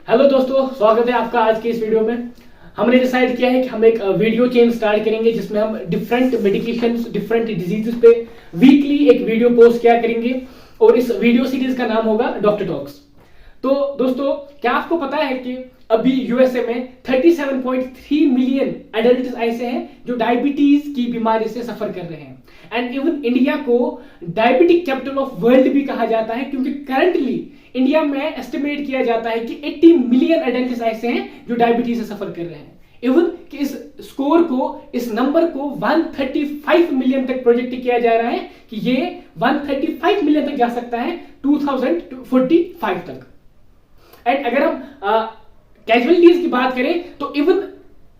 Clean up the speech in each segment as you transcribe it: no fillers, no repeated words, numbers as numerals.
Hello दोस्तों, स्वागत है आपका आज के इस वीडियो में। हमने डिसाइड किया है कि हम एक वीडियो चेन स्टार्ट करेंगे जिसमें हम डिफरेंट मेडिकेशंस, डिफरेंट डिजीजेस पे वीकली एक वीडियो पोस्ट किया करेंगे और इस वीडियो सीरीज का नाम होगा डॉक्टर टॉक्स। तो दोस्तों, क्या आपको पता है कि अभी यूएसए में 37.3 मिलियन एडल्ट ऐसे हैं जो डायबिटीज की बीमारी से सफर कर रहे हैं। एंड इवन इंडिया को डायबिटिक कैपिटल ऑफ वर्ल्ड भी कहा जाता है, क्योंकि करंटली इंडिया में एस्टिमेट किया जाता है कि 80 मिलियन एडल्ट ऐसे हैं जो डायबिटीज से सफर कर रहे हैं। इवन कि इस स्कोर को, इस नंबर को 135 मिलियन तक प्रोजेक्ट किया जा रहा है कि ये 135 मिलियन तक जा सकता है 2045 तक। एंड अगर हम कैजुअलिटीज की बात करें तो इवन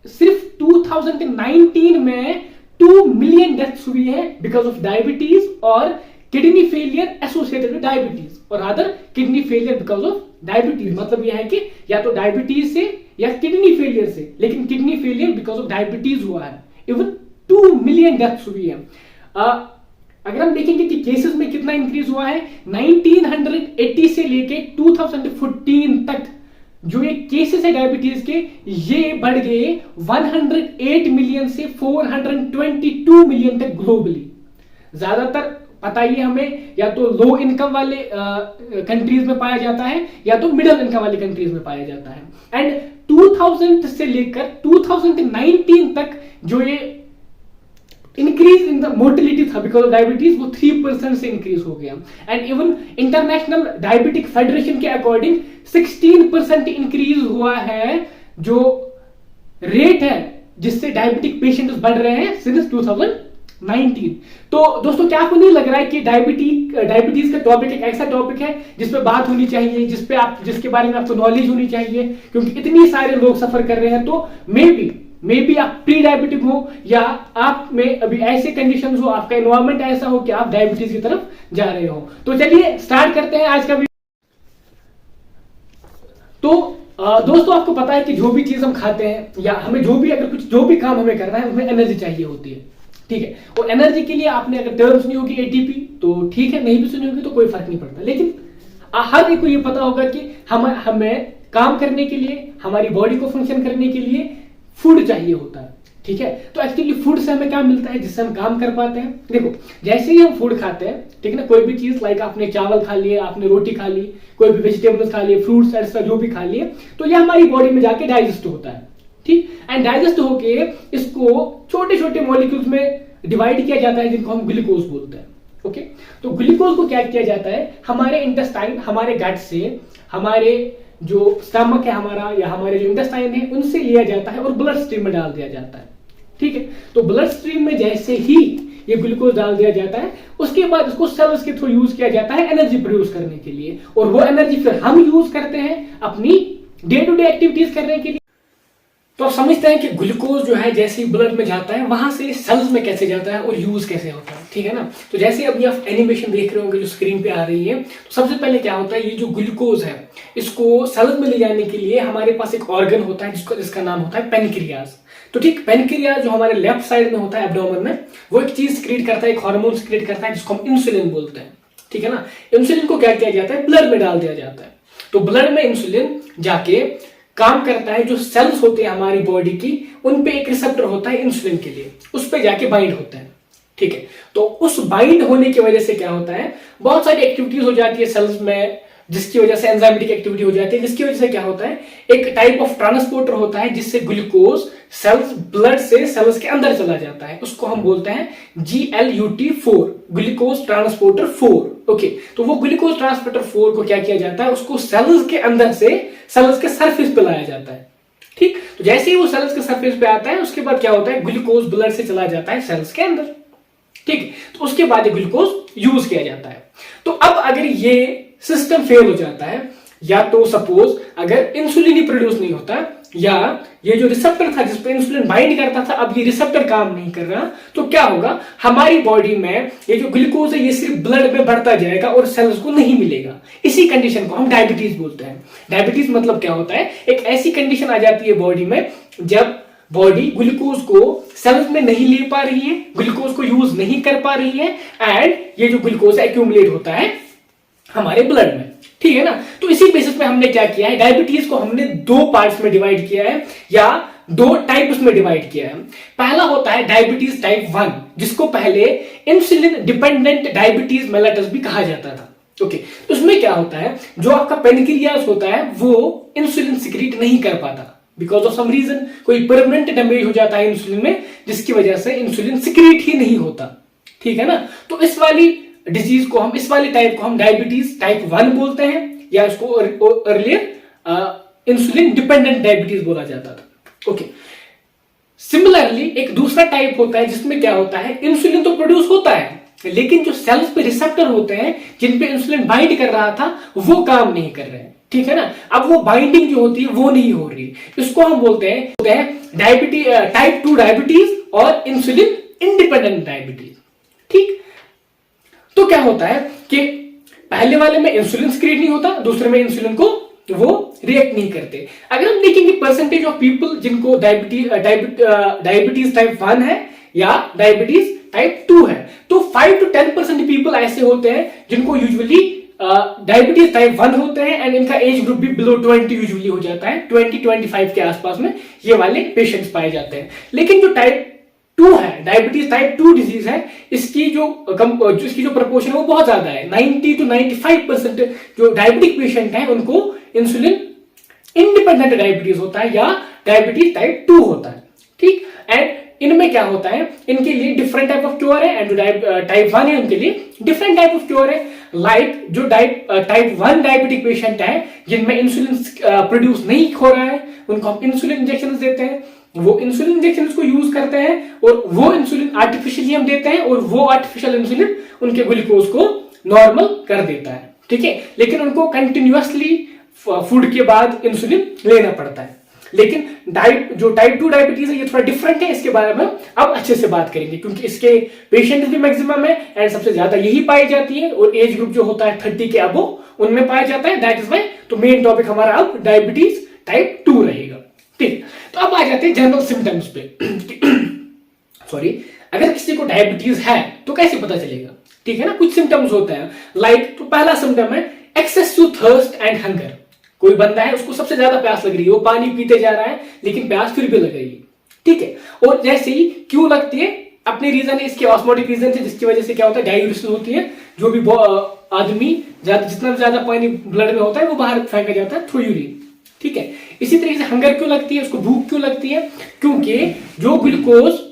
सिर्फ 2019 में 2 मिलियन डेथ्स हुई है बिकॉज ऑफ डायबिटीज और kidney failure associated with diabetes, और other kidney failure because of diabetes. मतलब यह है कि या तो डायबिटीज से या किडनी फेलियर से, लेकिन kidney failure because of diabetes हुआ है। इवन 2 मिलियन डेथ्स हुई है। अगर हम देखेंगे कि केसेस में कितना इंक्रीज हुआ है, 1980 से लेके 2014 तक जो ये केसेस है डायबिटीज के, ये बढ़ गए 108 मिलियन से 422 मिलियन तक ग्लोबली। ज्यादातर पता ही हमें या तो लो इनकम वाले कंट्रीज में पाया जाता है या तो मिडिल इनकम वाले कंट्रीज में पाया जाता है। एंड 2000 से लेकर 2019 तक जो ये इंक्रीज इन द मोर्टिलिटी था बिकॉज ऑफ डायबिटीज, वो 3% से इंक्रीज हो गया। And even international diabetic federation के अकॉर्डिंग 16% इंक्रीज हुआ है जो रेट है जिससे डायबिटिक पेशेंट बढ़ रहे हैं सिंस 2019। तो दोस्तों, क्या आपको नहीं लग रहा है कि डायबिटीज का टॉपिक एक ऐसा टॉपिक है जिस पे बात होनी चाहिए, जिसके बारे में आपको नॉलेज होनी चाहिए, क्योंकि इतने सारे लोग सफर कर रहे हैं। तो मे बी आप प्री डायबिटिक हो या आप में अभी ऐसे कंडीशन हो, आपका एनवायरमेंट ऐसा हो कि आप डायबिटीज की तरफ जा रहे हो। तो चलिए स्टार्ट करते हैं आज का वीडियो। तो दोस्तों, आपको पता है कि जो भी चीज हम खाते हैं या हमें जो भी काम हमें करना है, उसमें एनर्जी चाहिए होती है, ठीक है। और एनर्जी के लिए आपने अगर टर्म सुनी होगी एटीपी, तो ठीक है, नहीं भी सुनी होगी तो कोई फर्क नहीं पड़ता। लेकिन हर एक को ये पता होगा कि हमें काम करने के लिए, हमारी बॉडी को फंक्शन करने के लिए फूड चाहिए होता है, ठीक है। तो एक्चुअली फूड से हमें क्या मिलता है जिससे हम काम कर पाते हैं। देखो, जैसे ही हम फूड खाते हैं, ठीक है ना, कोई भी चीज लाइक आपने चावल खा लिए, आपने रोटी खा ली, कोई भी वेजिटेबल्स खा लिए, फ्रूट्स ऐसा जो भी खा लिए, तो ये हमारी बॉडी में जाके डाइजेस्ट होता है, ठीक। एंड डाइजेस्ट होके इसको छोटे छोटे मॉलिक्यूल्स में डिवाइड किया जाता है जिनको हम ग्लूकोज बोलते हैं, ओके। तो ग्लूकोज को क्या किया जाता है, हमारे इंटेस्टाइन, हमारे गट से, हमारे जो स्टमक है हमारा या हमारे जो इंटेस्टाइन है, उनसे लिया जाता है और ब्लड स्ट्रीम में डाल दिया जाता है, ठीक है। तो ब्लड स्ट्रीम में जैसे ही ये ग्लूकोज डाल दिया जाता है, उसके बाद इसको सेल्स के थ्रू यूज किया जाता है एनर्जी प्रोड्यूस करने के लिए, और वो एनर्जी फिर हम यूज करते हैं अपनी डे टू डे एक्टिविटीज करने के लिए। तो आप समझते हैं कि ग्लूकोज जो है जैसे ही ब्लड में जाता है, वहां से सेल्स में कैसे जाता है और यूज कैसे होता है, ठीक है ना। तो जैसे अभी आप एनिमेशन देख रहे होंगे जो स्क्रीन पे आ रही है, तो सबसे पहले क्या होता है, ये जो ग्लूकोज है इसको सेल्स में ले जाने के लिए हमारे पास एक ऑर्गन होता है जिसका नाम होता है पेनक्रियाज। तो ठीक, पेनक्रियाज जो हमारे लेफ्ट साइड में होता है एब्डोमेन में, वो एक चीज क्रिएट करता है, एक हार्मोन क्रिएट करता है जिसको हम इंसुलिन बोलते हैं, ठीक है ना। इंसुलिन को क्या किया जाता है, ब्लड में डाल दिया जाता है। तो ब्लड में इंसुलिन जाके काम करता है, जो सेल्स होते हैं हमारी बॉडी की, उन पे एक रिसेप्टर होता है इंसुलिन के लिए, उस पे जाके बाइंड होता है, ठीक है। तो उस बाइंड होने की वजह से क्या होता है, बहुत सारी एक्टिविटीज हो जाती है सेल्स में, जिसकी वजह से एंजाइमेटिक एक्टिविटी हो जाती है, जिसकी वजज से क्या होता है, एक टाइप ऑफ ट्रांसपोर्टर होता है जिससे ग्लूकोज सेल्स, ब्लड से सेल्स के अंदर चला जाता है, उसको हम बोलते हैं GLUT4, ग्लूकोज ट्रांसपोर्टर 4, ओके। तो वो ग्लूकोज ट्रांसपोर्टर 4 को क्या किया जाता है, उसको सेल्स के अंदर से सेल्स के सरफेस पे लाया जाता है, ठीक। तो जैसे ही वो सेल्स के सरफेस पे आता है, उसके बाद क्या होता है, ग्लूकोज ब्लड से चला जाता है सेल्स के अंदर, ठीक। तो उसके बाद ये ग्लूकोज यूज किया जाता है। तो अब अगर ये सिस्टम फेल हो जाता है, या तो सपोज अगर इंसुलिन ही प्रोड्यूस नहीं होता, या ये जो रिसेप्टर था जिसपे इंसुलिन बाइंड करता था, अब ये रिसेप्टर काम नहीं कर रहा, तो क्या होगा, हमारी बॉडी में ये जो ग्लूकोज है ये सिर्फ ब्लड में बढ़ता जाएगा और सेल्स को नहीं मिलेगा। इसी कंडीशन को हम डायबिटीज बोलते हैं। डायबिटीज मतलब क्या होता है, एक ऐसी कंडीशन आ जाती है बॉडी में जब बॉडी ग्लूकोज को सेल्स में नहीं ले पा रही है, ग्लूकोज को यूज नहीं कर पा रही है, एंड ये जो ग्लूकोज एक्यूमुलेट होता है हमारे ब्लड में, ठीक है ना। तो इसी बेसिस पे हमने क्या किया है, डायबिटीज को हमने दो पार्ट्स में डिवाइड किया है या दो टाइप्स में डिवाइड किया है। पहला होता है डायबिटीज टाइप 1, जिसको पहले इंसुलिन डिपेंडेंट डायबिटीज मेलिटस भी कहा जाता था। ओके, उसमें क्या होता है, जो आपका पेनक्रियास होता है वो इंसुलिन सिक्रीट नहीं कर पाता बिकॉज ऑफ सम रीजन, कोई परमानेंट डैमेज हो जाता है इंसुलिन में, जिसकी वजह से इंसुलिन सिक्रीट ही नहीं होता, ठीक है ना। तो इस वाली डिजीज को हम, इस वाली टाइप को हम डायबिटीज टाइप 1 बोलते हैं, या इसको अर्लियर इंसुलिन डिपेंडेंट डायबिटीज बोला जाता था। ओके, सिमिलरली एक दूसरा टाइप होता है जिसमें क्या होता है, इंसुलिन तो प्रोड्यूस होता है लेकिन जो सेल्स पे रिसेप्टर होते हैं जिन पे इंसुलिन बाइंड कर रहा था वो काम नहीं कर रहे हैं, ठीक है ना। अब वो बाइंडिंग जो होती है वो नहीं हो रही, इसको हम बोलते हैं डायबिटीज टाइप 2 डायबिटीज और इंसुलिन इंडिपेंडेंट डायबिटीज, ठीक। तो क्या होता है कि पहले वाले में इंसुलिन सिक्रीट नहीं होता, दूसरे में इंसुलिन को वो रिएक्ट नहीं करते। अगर हम देखेंगे परसेंटेज ऑफ पीपल जिनको डायबिटीज टाइप 1 है या डायबिटीज टाइप 2 है, तो 5 to 10% पीपल ऐसे होते हैं जिनको यूजुअली डायबिटीज टाइप 1 होते हैं एंड इनका एज ग्रुप भी बिलो 20 यूजुअली हो जाता है, 20-25 के आसपास में ये वाले पेशेंट्स पाए जाते हैं। लेकिन जो टाइप 2 है, डायबिटीज टाइप 2 डिजीज है, इसकी जो प्रपोर्शन है वो बहुत ज्यादा है। 90 to 95% जो डायबिटिक पेशेंट है उनको इंसुलिन इंडिपेंडेंट डायबिटीज होता है या डायबिटीज टाइप 2 होता है, ठीक। एंड इनमें क्या होता है, इनके लिए डिफरेंट टाइप ऑफ क्योर है एंड जो टाइप 1 है उनके लिए डिफरेंट टाइप ऑफ क्योर है। लाइक जो टाइप 1 डायबिटिक पेशेंट है जिनमें इंसुलिन प्रोड्यूस नहीं हो रहा है, उनको हम इंसुलिन इंजेक्शन देते हैं, वो इंसुलिन इंजेक्शन को यूज करते हैं और वो इंसुलिन आर्टिफिशियली हम देते हैं और वो आर्टिफिशियल इंसुलिन उनके ग्लूकोज को नॉर्मल कर देता है, ठीक है। लेकिन उनको कंटिन्यूअसली फूड के बाद इंसुलिन लेना पड़ता है। लेकिन जो टाइप 2 डायबिटीज है ये थोड़ा डिफरेंट है, इसके बारे में अब अच्छे से बात करेंगे क्योंकि इसके पेशेंट भी मैक्सिमम है एंड सबसे ज्यादा यही पाई जाती है और एज ग्रुप जो होता है 30 के अबव उनमें पाया जाता है, दैट इज वाई। तो मेन टॉपिक हमारा अब डायबिटीज टाइप 2 रहेगा, ठीक। तो अब आ जाते हैं जनरल सिम्टम्स पे। सॉरी, अगर किसी को डायबिटीज है तो कैसे पता चलेगा, ठीक है ना। कुछ सिम्टम्स होते हैं लाइक, तो पहला सिम्टम है एक्सेसिव थर्स्ट एंड हंगर। कोई बंदा है उसको सबसे ज्यादा प्यास लग रही है, वो पानी पीते जा रहा है लेकिन प्यास फिर भी लग रही है, ठीक है। और जैसे ही क्यों लगती है, अपने रीजन है, इसके ऑस्मोटिक रीजन है जिसकी वजह से क्या होता है, डायूरेसिस होती है। जो भी आदमी जितना ज्यादा पानी ब्लड में होता है वो बाहर फेंका जाता है थ्रू यूरिन, ठीक है। इसी तरीके से हंगर क्यों लगती है, उसको भूख क्यों लगती है, क्योंकि जो ग्लूकोज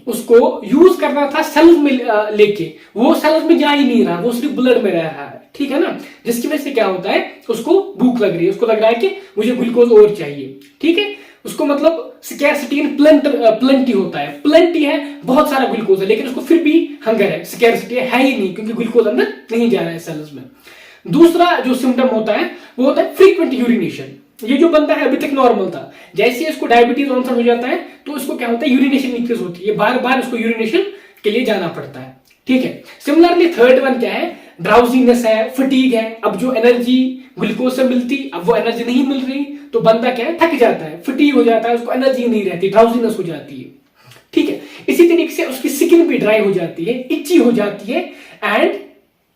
उसको यूज करना था सेल्स में लेके वो सेल्स में जा ही नहीं रहा, वो सिर्फ ब्लड में रह रहा है, ठीक है ना। जिसकी वजह से क्या होता है, उसको भूख लग रही है, उसको लग रहा है कि मुझे ग्लूकोज और चाहिए, ठीक है। उसको मतलब स्कैरसिटी इन प्लेंटी होता है, प्लेंटी है, बहुत सारा ग्लूकोज है लेकिन उसको फिर भी हंगर है, स्कैरसिटी है ही नहीं क्योंकि ग्लूकोज अंदर नहीं जा रहा है सेल्स में। दूसरा जो सिम्टम होता है वो होता है फ्रीक्वेंट यूरिनेशन। ये जो बंदा है अभी तक नॉर्मल था, जैसे इसको डायबिटीज ऑनसेट हो जाता है तो इसको क्या होता है, यूरिनेशन इंक्रीज होती है, बार बार उसको यूरिनेशन के लिए जाना पड़ता है, ठीक है। सिमिलरली थर्ड वन क्या है, ड्राउजीनेस है, फटीग है। अब जो एनर्जी ग्लूकोज से मिलती अब वो एनर्जी नहीं मिल रही तो बंदा क्या है, थक जाता है, फटीग हो जाता है, उसको एनर्जी नहीं रहती, ड्राउजीनेस हो जाती है, ठीक है। इसी तरीके से उसकी स्किन भी ड्राई हो जाती है, इच्ची हो जाती है एंड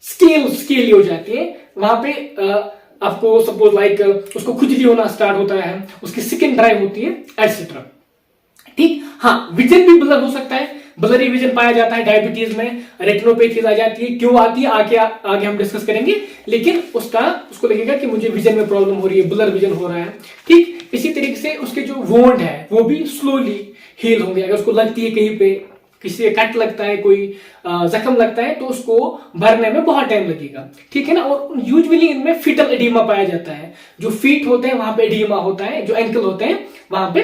स्केली हो जाती है। वहां पे आपको सपोज लाइक उसको खुजली होना स्टार्ट होता है, उसकी स्किन ड्राई होती है एटसेट्रा, ठीक। हाँ, विजन भी ब्लर हो सकता है, ब्लरी विजन पाया जाता है डायबिटीज में, रेटिनोपैथीज आ जाती है। क्यों आती है आगे हम डिस्कस करेंगे, लेकिन उसको लगेगा कि मुझे विजन में प्रॉब्लम हो रही है, ब्लर विजन हो रहा है, ठीक। इसी तरीके से उसके जो वोंड है वो भी स्लोली हील होंगे। अगर उसको लगती है कहीं पे, किसी कट लगता है, कोई जख्म लगता है तो उसको भरने में बहुत टाइम लगेगा, ठीक है ना। और यूजुअली इनमें फीटल एडीमा पाया जाता है, जो फीट होते हैं वहां पे एडीमा होता है, जो एंकल होते हैं वहां पे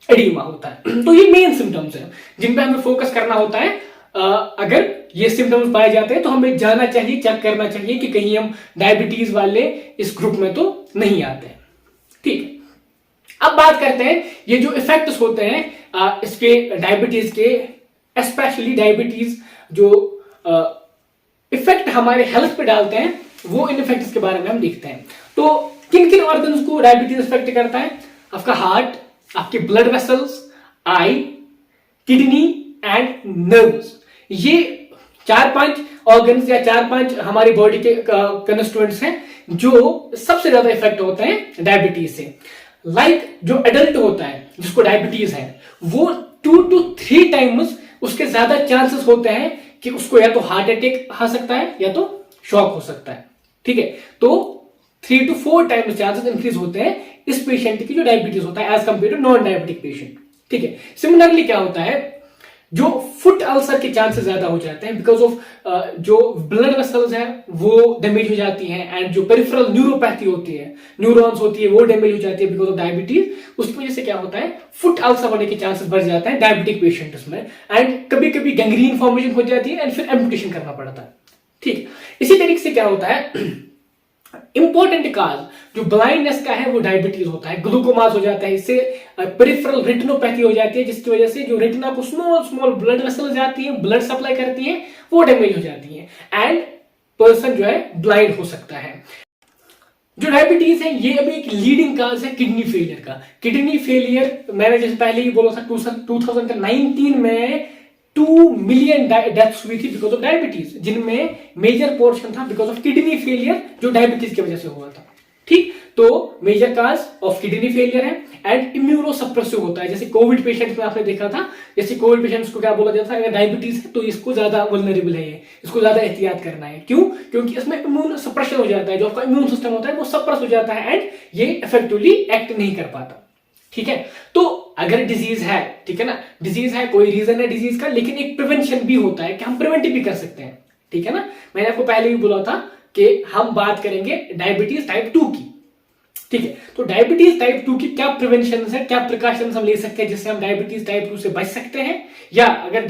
एडीमा होता है। तो ये मेन सिम्टम्स है जिन पे हमें फोकस करना होता है। अगर ये सिम्टम्स पाए जाते हैं तो हमें जाना चाहिए, चेक करना चाहिए कि कहीं हम डायबिटीज वाले इस ग्रुप में तो नहीं आते हैं, ठीक है। अब बात करते हैं ये जो इफेक्ट्स होते हैं इसके डायबिटीज के, स्पेशली डायबिटीज जो इफेक्ट हमारे हेल्थ पे डालते हैं वो इन इफेक्ट्स के बारे में हम देखते हैं। तो किन किन ऑर्गन्स को डायबिटीज इफेक्ट करता है, आपका हार्ट, आपके blood vessels, I, kidney and nerves. ये 4-5 ऑर्गन्स या 4-5 हमारी बॉडी के कंस्टिट्यूएंट्स हैं जो सबसे ज्यादा इफेक्ट होते हैं डायबिटीज से। जो एडल्ट होता है जिसको डायबिटीज है, वो 2 to 3 टाइम्स उसके ज्यादा चांसेस होते हैं कि उसको या तो हार्ट अटैक आ सकता है या तो शॉक हो सकता है। ठीक है, तो 3 to 4 टाइम्स चांसेस इंक्रीज होते हैं इस पेशेंट की जो डायबिटीज होता है as compare to non diabetic patient. ठीक है, सिमिलरली क्या होता है, जो फुट अल्सर के चांसेस ज्यादा हो जाते हैं बिकॉज ऑफ जो ब्लड वेसल्स हैं वो डैमेज हो जाती हैं, एंड जो पेरिफेरल न्यूरोपैथी होती है, न्यूरॉन्स होती है, वो डैमेज हो जाती है बिकॉज ऑफ डायबिटीज। उसकी वजह से क्या होता है, फुट अल्सर होने के चांसेस बढ़ जाते हैं डायबिटिक पेशेंट्स में, एंड कभी कभी गैंग्रीन फॉर्मेशन हो जाती है एंड फिर एम्पुटेशन करना पड़ता है। ठीक, इसी तरीके से क्या होता है, इंपॉर्टेंट काज जो ब्लाइंडनेस का है वो डायबिटीज होता है, ग्लूकोमास हो जाता है, इससे पेरिफेरल रेटिनोपैथी हो जाती है जिसकी वजह से जो रेटिना को स्मॉल स्मॉल ब्लड वेसल्स जाती है, ब्लड सप्लाई करती है, वो डैमेज हो जाती है एंड पर्सन जो है ब्लाइंड हो सकता है। जो डायबिटीज है ये अभी एक लीडिंग काज है किडनी फेलियर का। किडनी फेलियर मैंने जैसे पहले ही बोला था 2019 में 2 मिलियन डेथ्स हुई थी बिकॉज ऑफ डायबिटीज, जिनमें मेजर पोर्शन था बिकॉज ऑफ किडनी फेलियर जो डायबिटीज की वजह से हुआ था। ठीक, तो major cause of kidney failure है एंड इम्यूनोसप्रेसिव होता है। जैसे कोविड पेशेंट्स में आपने देखा था, जैसे कोविड पेशेंट्स को क्या बोला जाता था, अगर डायबिटीज है तो इसको ज्यादा वल्नरेबल है, इसको ज्यादा एहतियात करना है। क्यों? क्योंकि इसमें इम्यून सप्रेशन हो जाता है, जो आपका इम्यून सिस्टम होता है वो सप्रेस हो जाता है एंड ये इफेक्टिवली एक्ट नहीं कर पाता। ठीक है, तो अगर डिजीज है, ठीक है ना, डिजीज है, कोई रीजन है डिजीज का, लेकिन एक प्रिवेंशन भी होता है कि हम प्रिवेंटिव भी कर सकते हैं। ठीक है ना, मैंने आपको पहले भी बोला था कि हम बात करेंगे डायबिटीज टाइप 2 की। ठीक है, तो डायबिटीज टाइप 2 की क्या प्रिवेंशन है, क्या प्रिकॉशंस हम ले सकते हैं जिससे हम डायबिटीज टाइप 2 से बच सकते हैं, या अगर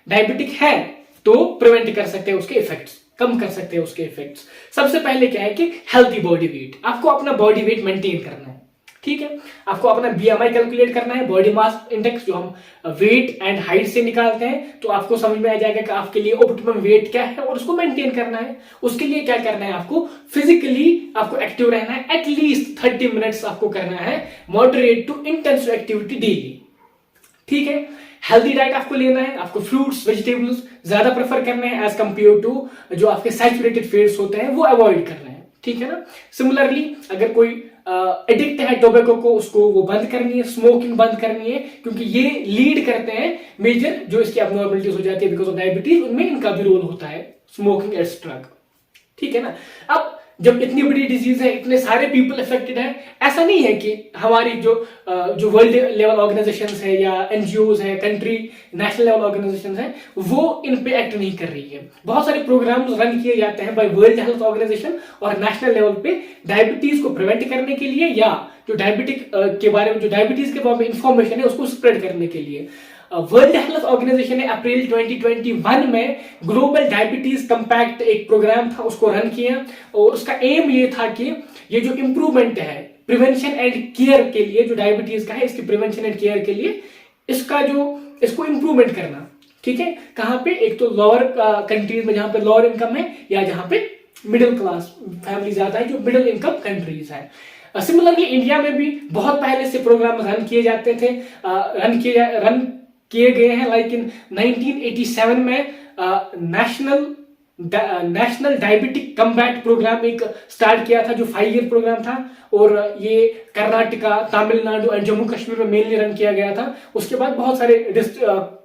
डायबिटिक है तो प्रिवेंट कर सकते हैं उसके इफेक्ट्स, कम कर सकते हैं उसके इफेक्ट्स। सबसे पहले क्या है कि हेल्थी बॉडी वेट, आपको अपना बॉडी वेट मेंटेन करना है। ठीक है, आपको अपना BMI कैलकुलेट करना है, बॉडी मास इंडेक्स जो हम वेट एंड हाइट से निकालते हैं, तो आपको समझ में आ जाएगा कि आपके लिए ऑप्टिमम वेट क्या है और उसको मेंटेन करना है। उसके लिए क्या करना है, आपको फिजिकली आपको एक्टिव रहना है, एटलीस्ट 30 मिनट्स आपको करना है moderate to intensive activity daily. ठीक है, हेल्दी डाइट आपको लेना है, आपको फ्रूट्स वेजिटेबल्स ज्यादा प्रेफर करना है एज कंपेयर टू जो आपके सैचुरेटेड फैट्स होते हैं वो अवॉइड करना है। ठीक है ना, सिमिलरली अगर कोई एडिक्ट है टोबैको को, उसको वो बंद करनी है, स्मोकिंग बंद करनी है, क्योंकि ये लीड करते हैं मेजर जो इसकी अबनॉर्मलिटीज हो जाती है बिकॉज ऑफ डायबिटीज, उनमें इनका भी रोल होता है, स्मोकिंग एज ड्रग। ठीक है ना, अब जब इतनी बड़ी डिजीज है, इतने सारे पीपल अफेक्टेड है, ऐसा नहीं है कि हमारी जो वर्ल्ड लेवल ऑर्गेनाइजेशंस है या एनजीओज है, कंट्री नेशनल लेवल ऑर्गेनाइजेशंस है, वो इन पे एक्ट नहीं कर रही है। बहुत सारे प्रोग्राम्स रन किए जाते हैं बाय वर्ल्ड हेल्थ ऑर्गेनाइजेशन और नेशनल लेवल पे डायबिटीज को प्रिवेंट करने के लिए, या जो डायबिटिक के बारे में, जो डायबिटीज के बारे में इंफॉर्मेशन है उसको स्प्रेड करने के लिए। वर्ल्ड हेल्थ ऑर्गेनाइजेशन ने अप्रैल 2021 में ग्लोबल डायबिटीज कंपैक्ट एक प्रोग्राम था उसको रन किया, और उसका एम ये था कि ये जो इंप्रूवमेंट है प्रिवेंशन एंड केयर के लिए, जो डायबिटीज का है इसकी प्रिवेंशन एंड केयर के लिए इसको इंप्रूवमेंट करना। ठीक है, कहां पे, एक तो लोअर कंट्रीज में जहां पे लोअर इनकम है, या जहां पे मिडिल क्लास फैमिली ज्यादा है, जो मिडिल इनकम कंट्रीज है। सिमिलरली इंडिया में भी बहुत पहले से प्रोग्राम रन किए जाते थे, रन किए गए हैं, लाइक इन 1987 में नेशनल डायबिटिक कम्बैट प्रोग्राम एक स्टार्ट किया था जो 5 ईयर प्रोग्राम था, और ये कर्नाटका, तमिलनाडु एंड जम्मू कश्मीर में मेनली रन किया गया था। उसके बाद बहुत सारे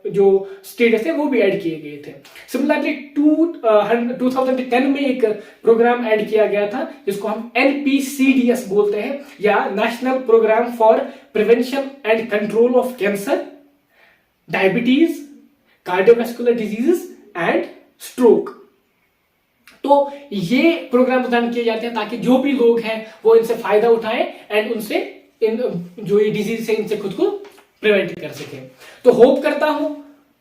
जो स्टेट्स थे वो भी ऐड किए गए थे। सिमिलरली 2010 में एक प्रोग्राम ऐड किया गया था जिसको हम NPCDS बोलते हैं, या national programme for prevention and control of cancer, diabetes, cardiovascular diseases and stroke. तो ये प्रोग्राम रन किए जाते हैं ताकि जो भी लोग हैं वो इनसे फायदा उठाएं एंड उनसे जो ये डिजीज है इनसे खुद को प्रिवेंट कर सके। तो होप करता हूं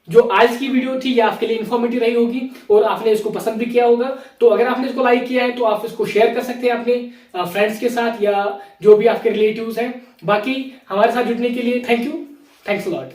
जो आज की वीडियो थी ये आपके लिए इंफॉर्मेटिव रही होगी और आपने इसको पसंद भी किया होगा। तो अगर आपने इसको लाइक किया है तो आप इसको शेयर कर सकते हैं अपने फ्रेंड्स के साथ या जो भी आपके रिलेटिव्स हैं। बाकी हमारे साथ जुड़ने के लिए thank you, thanks a lot.